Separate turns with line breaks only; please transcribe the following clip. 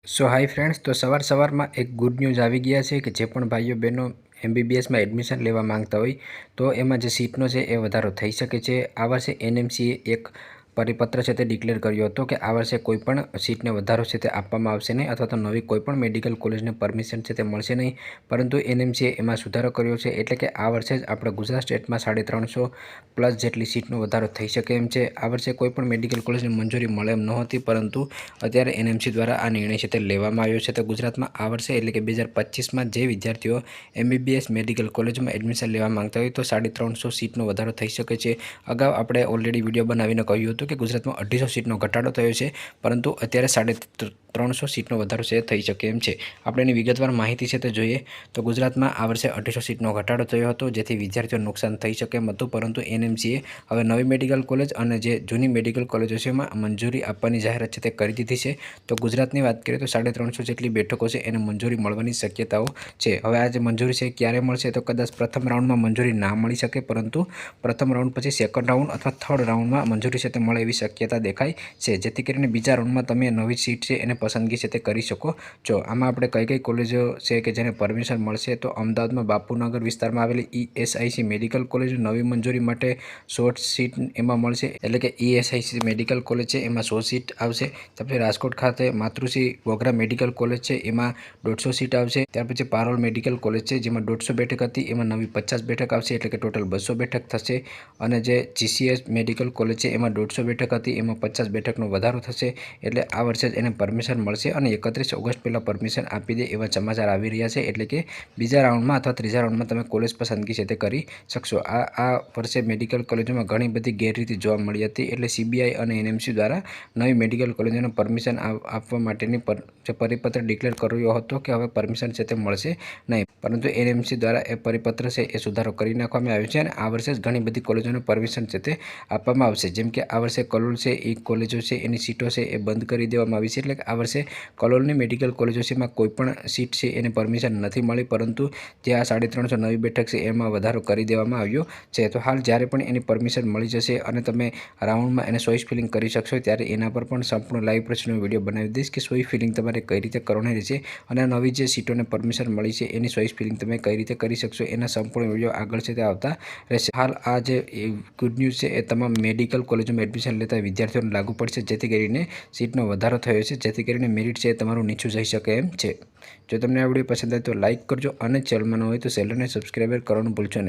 सो hi friends, तो सवार में एक गुड न्यूज़ आ गया है कि जे पण भाईओ बहनों एमबीबीएस में एडमिशन लेवा मांगता हो तो एमां जे सीटनो छे ए वधारो थई शके छे। आ वर्षे एनएमसीए एक परिपत्र है डिक्लेर कर्यो हतो कि आ वर्षे कोईपण सीटने वधारो है ते आपवामां आवशे नहीं अथवा तो नवी कोईपण मेडिकल कॉलेजने परमिशन है ते मळशे नहीं, परंतु एनएमसीए एमां सुधारो कर्यो छे एटले के आ वर्षे ज आपणे गुजरात स्टेट में 350+ जेटली सीटनो वधारो थई शके एम छे। आ वर्षे कोईपण मेडिकल कॉलेजने मंजूरी मळे एम नहोती, परंतु अत्यारे एनएमसी द्वारा आ निर्णय है ते लेवामां आव्यो छे। तो गुजरात में आ वर्षे एटले के 2025 में जे विद्यार्थीओ एमबीबीएस मेडिकल कॉलेज में एडमिशन लेवा मांगता हो तो 350 सीटनो वधारो थई शके छे। अगाऊ आपणे ऑलरेडी विडियो बनावीने कह्युं हतुं कि गुजरात में 250 सीटनो घटाडो थयो छे, परंतु अत्यारे 350 सीटनो वधारो छे थई शके एम छे। आपणे एनी विगतवार माहिती छे ते जोईए तो गुजरात में आ वर्षे 250 सीटनो घटाडो थयो हतो, जेथी विद्यार्थीओने नुकसान थई शके एम हतुं, परंतु एनएमसीए हवे नवी मेडिकल कॉलेज अने जे जूनी मेडिकल कॉलेजो छे एमां मंजूरी आपवानी जाहेरात छे ते करी दीधी छे। तो गुजरातनी वात करीए तो 350 जेटली बेठको छे एने मंजूरी मळवानी शक्यताओ छे। हवे आ जे मंजूरी छे क्यारे मळशे तो कदाच प्रथम राउंड में मंजूरी ना मळी शके, परंतु प्रथम राउंड पछी सेकंड राउंड अथवा थर्ड राउंड में मंजूरी छे ते मळे एवी शक्यता देखाय छे, जेथी करीने बीजा राउंड में तमे नवी सीट छे एने पसंदगी छे ते करी शको छो। आमां आपणे कई कई कॉलेजो छे के जेने परमिशन मळशे तो अमदावाद में बापूनगर विस्तार में आवेली ईएसआईसी मेडिकल कॉलेज नवी मंजूरी माटे 100 सीट एमां मळशे, एटले के ईएसआईसी मेडिकल कॉलेज छे एमां 100 सीट आवशे। त्यार राजकोट खाते मातृश्री वोगरा मेडिकल कॉलेज छे एमां 150 सीट आवशे। त्यार पछी पारोल मेडिकल कॉलेज छे जेमां 150 बेठक हती एमां नवी 50 बेठक आवशे, एटले के टोटल 200 बेठक थशे। अने जे जीसीएस मेडिकल कॉलेज छे एमां 150 बेठक हती एमां 50 बेठकनो वधारो थशे, एटले आ वर्षे ज एने परमिशन मळशे अने 31 ऑगस्ट पहेला परमिशन आपी दे एवा समाचार आवी रह्या छे, एटले के बीजा राउंड में अथवा त्रीजा राउंड में तमे कॉलेज पसंदगी छे ते करी शकशो। आ वर्षे मेडिकल कॉलेजों में घणी बधी गैररीति जोवा मळी हती, एटले सीबीआई अने एनएमसी द्वारा नवी मेडिकल कॉलेजोने परमिशन आपवा माटेनी परिपत्र डिक्लेर कर्यो हतो कि हवे परमिशन छे ते मळशे नहीं, परंतु एनएमसी द्वारा ए परिपत्र छे ए सुधारो करी नाखवामां आव्यो छे अने आ वर्षे ज घणी बधी कॉलेजोने परमिशन छे ते आपवामां आवशे। जेम के आ वर्षे कलोल छे ए कॉलेजो छे एनी सीटो छे ए बंध करी देवामां आवी छे, एटले आ वर्षे कलोलनी मेडिकल कॉलेजो छे एमां कोईपण सीट छे एने परमिशन नथी मळी, परंतु जे आ 350 नवी बेठक छे एमां वधारो करी देवामां आव्यो छे। तो हाल ज्यारे पण एनी परमिशन मळी जशे अने तमे राउंड में एने चॉइस फिलिंग करी शकशो त्यारे एना पर पण संपूर्ण लाइव प्रश्ननो विडियो बनावी दईश कि चॉइस फिलिंग तमारे कई रीते करवानी रहेशे अने नवी जे सीटोने परमिशन मळी छे एनी चॉइस फिलिंग तमे कई रीते करी शकशो एना संपूर्ण विडियो आगळ छे ते आवता रहेशे। हाल आ जे गुड न्यूज़ छे ए तमाम मेडिकल कॉलेजों में एडमिशन लेता विद्यार्थीओने लागू पड़शे, जेथी करीने सीटनो वधारो थयो छे, जेथी करीने मेरिट छे तमारुं नीचुं जई शके एम छे। जो तमने आ विडियो पसंद आवे तो लाइक करजो अने चेनल में न होय तो चेनलने सब्सक्राइब करवानुं भूलशो नहीं।